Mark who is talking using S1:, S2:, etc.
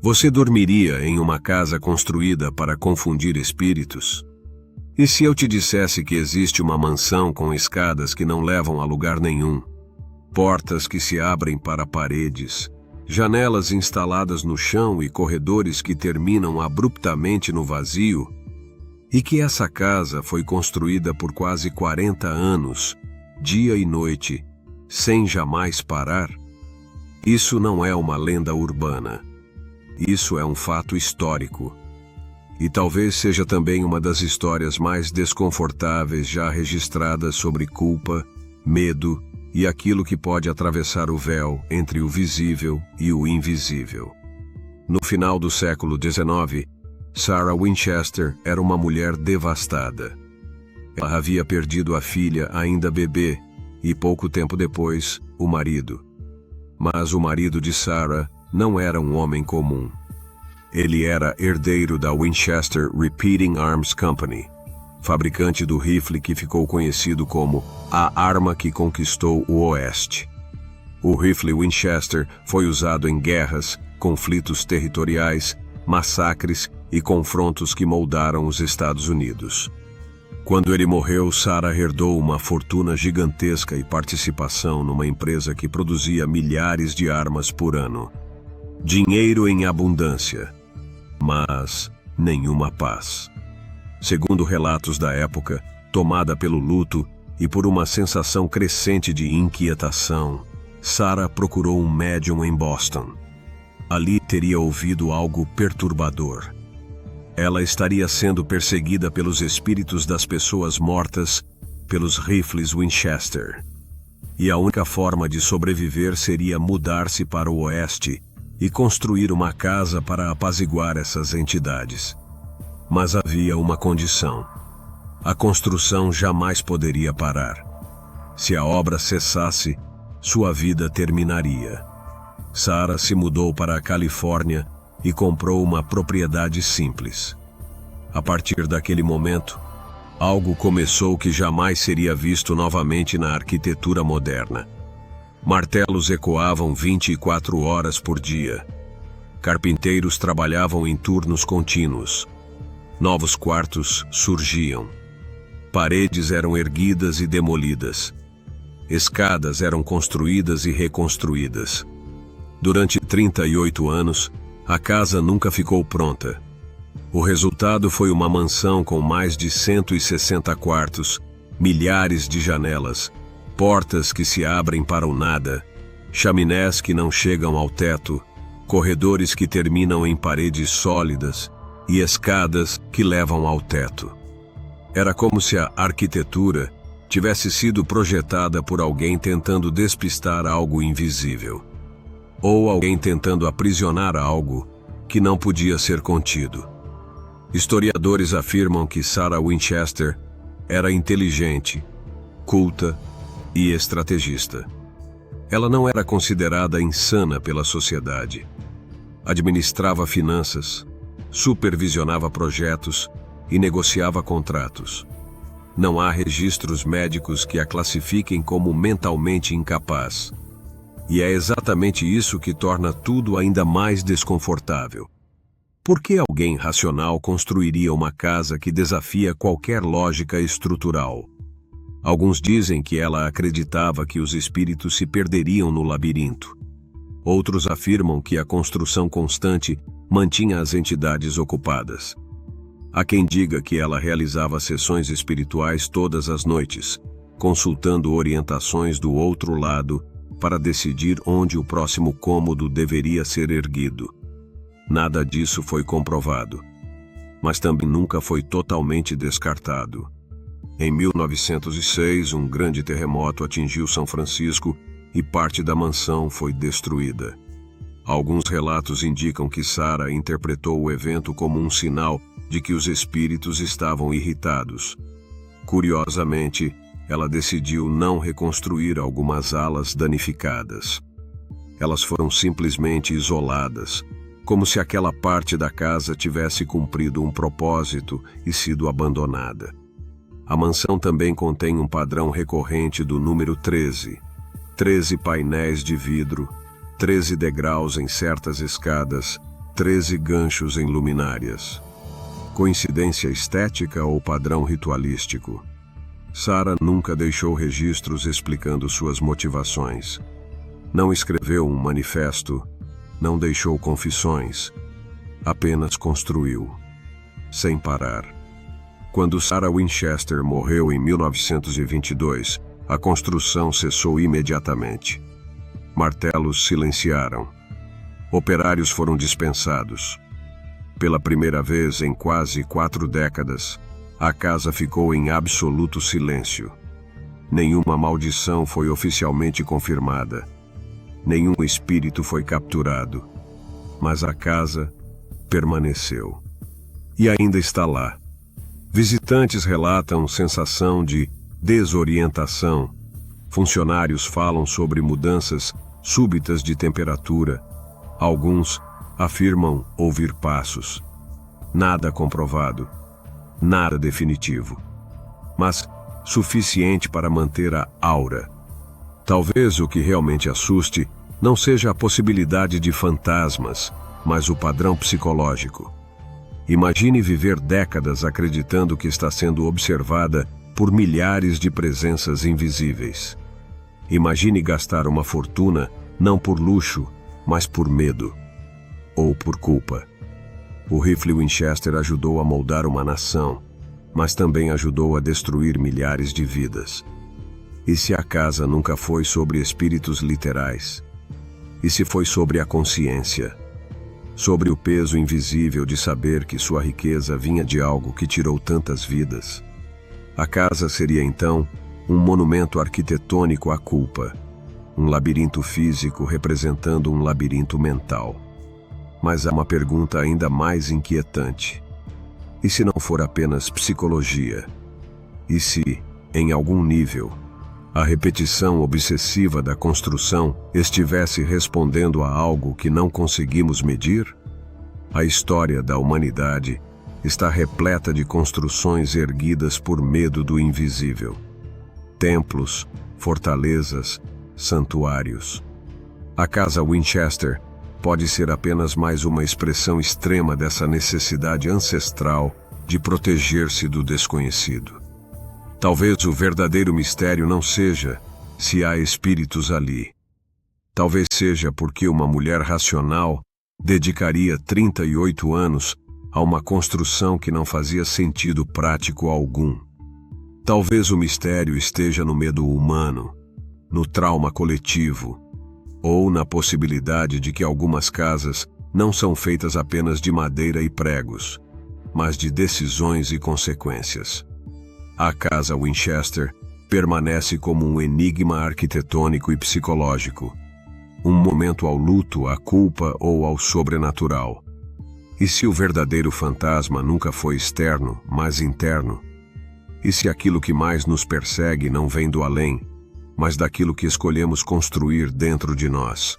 S1: Você dormiria em uma casa construída para confundir espíritos? E se eu te dissesse que existe uma mansão com escadas que não levam a lugar nenhum, portas que se abrem para paredes, janelas instaladas no chão e corredores que terminam abruptamente no vazio, e que essa casa foi construída por quase 40 anos, dia e noite, sem jamais parar? Isso não é uma lenda urbana. Isso é um fato histórico. E talvez seja também uma das histórias mais desconfortáveis já registradas sobre culpa, medo e aquilo que pode atravessar o véu entre o visível e o invisível. No final do século XIX, Sarah Winchester era uma mulher devastada. Ela havia perdido a filha ainda bebê e pouco tempo depois, o marido. Mas o marido de Sarah não era um homem comum. Ele era herdeiro da Winchester Repeating Arms Company, fabricante do rifle que ficou conhecido como a arma que conquistou o Oeste. O rifle Winchester foi usado em guerras, conflitos territoriais, massacres e confrontos que moldaram os Estados Unidos. Quando ele morreu, Sarah herdou uma fortuna gigantesca e participação numa empresa que produzia milhares de armas por ano. Dinheiro em abundância, mas nenhuma paz. Segundo relatos da época, tomada pelo luto e por uma sensação crescente de inquietação, Sarah procurou um médium em Boston. Ali teria ouvido algo perturbador. Ela estaria sendo perseguida pelos espíritos das pessoas mortas, pelos rifles Winchester. E a única forma de sobreviver seria mudar-se para o oeste e construir uma casa para apaziguar essas entidades. Mas havia uma condição. A construção jamais poderia parar. Se a obra cessasse, sua vida terminaria. Sarah se mudou para a Califórnia e comprou uma propriedade simples. A partir daquele momento, algo começou que jamais seria visto novamente na arquitetura moderna. Martelos ecoavam 24 horas por dia. Carpinteiros trabalhavam em turnos contínuos. Novos quartos surgiam. Paredes eram erguidas e demolidas. Escadas eram construídas e reconstruídas. Durante 38 anos, a casa nunca ficou pronta. O resultado foi uma mansão com mais de 160 quartos, milhares de janelas, portas que se abrem para o nada, chaminés que não chegam ao teto, corredores que terminam em paredes sólidas e escadas que levam ao teto. Era como se a arquitetura tivesse sido projetada por alguém tentando despistar algo invisível, ou alguém tentando aprisionar algo que não podia ser contido. Historiadores afirmam que Sarah Winchester era inteligente, culta e estrategista. Ela não era considerada insana pela sociedade. Administrava finanças, supervisionava projetos e negociava contratos. Não há registros médicos que a classifiquem como mentalmente incapaz. E é exatamente isso que torna tudo ainda mais desconfortável. Por que alguém racional construiria uma casa que desafia qualquer lógica estrutural? Alguns dizem que ela acreditava que os espíritos se perderiam no labirinto. Outros afirmam que a construção constante mantinha as entidades ocupadas. Há quem diga que ela realizava sessões espirituais todas as noites, consultando orientações do outro lado para decidir onde o próximo cômodo deveria ser erguido. Nada disso foi comprovado, mas também nunca foi totalmente descartado. Em 1906, um grande terremoto atingiu São Francisco e parte da mansão foi destruída. Alguns relatos indicam que Sarah interpretou o evento como um sinal de que os espíritos estavam irritados. Curiosamente, ela decidiu não reconstruir algumas alas danificadas. Elas foram simplesmente isoladas, como se aquela parte da casa tivesse cumprido um propósito e sido abandonada. A mansão também contém um padrão recorrente do número 13. 13 painéis de vidro, 13 degraus em certas escadas, 13 ganchos em luminárias. Coincidência estética ou padrão ritualístico? Sarah nunca deixou registros explicando suas motivações. Não escreveu um manifesto, não deixou confissões, apenas construiu, sem parar. Quando Sarah Winchester morreu em 1922, a construção cessou imediatamente. Martelos silenciaram. Operários foram dispensados. Pela primeira vez em quase 4 décadas, a casa ficou em absoluto silêncio. Nenhuma maldição foi oficialmente confirmada. Nenhum espírito foi capturado. Mas a casa permaneceu. E ainda está lá. Visitantes relatam sensação de desorientação. Funcionários falam sobre mudanças súbitas de temperatura. Alguns afirmam ouvir passos. Nada comprovado, nada definitivo, mas suficiente para manter a aura. Talvez o que realmente assuste não seja a possibilidade de fantasmas, mas o padrão psicológico. Imagine viver décadas acreditando que está sendo observada por milhares de presenças invisíveis. Imagine gastar uma fortuna não por luxo, mas por medo. Ou por culpa. O rifle Winchester ajudou a moldar uma nação, mas também ajudou a destruir milhares de vidas. E se a casa nunca foi sobre espíritos literais? E se foi sobre a consciência? Sobre o peso invisível de saber que sua riqueza vinha de algo que tirou tantas vidas? A casa seria então um monumento arquitetônico à culpa, um labirinto físico representando um labirinto mental. Mas há uma pergunta ainda mais inquietante. E se não for apenas psicologia? E se, em algum nível, a repetição obsessiva da construção estivesse respondendo a algo que não conseguimos medir? A história da humanidade está repleta de construções erguidas por medo do invisível. Templos, fortalezas, santuários. A casa Winchester pode ser apenas mais uma expressão extrema dessa necessidade ancestral de proteger-se do desconhecido. Talvez o verdadeiro mistério não seja se há espíritos ali. Talvez seja porque uma mulher racional dedicaria 38 anos a uma construção que não fazia sentido prático algum. Talvez o mistério esteja no medo humano, no trauma coletivo, ou na possibilidade de que algumas casas não são feitas apenas de madeira e pregos, mas de decisões e consequências. A casa Winchester permanece como um enigma arquitetônico e psicológico, um momento ao luto, à culpa ou ao sobrenatural. E se o verdadeiro fantasma nunca foi externo, mas interno? E se aquilo que mais nos persegue não vem do além, mas daquilo que escolhemos construir dentro de nós?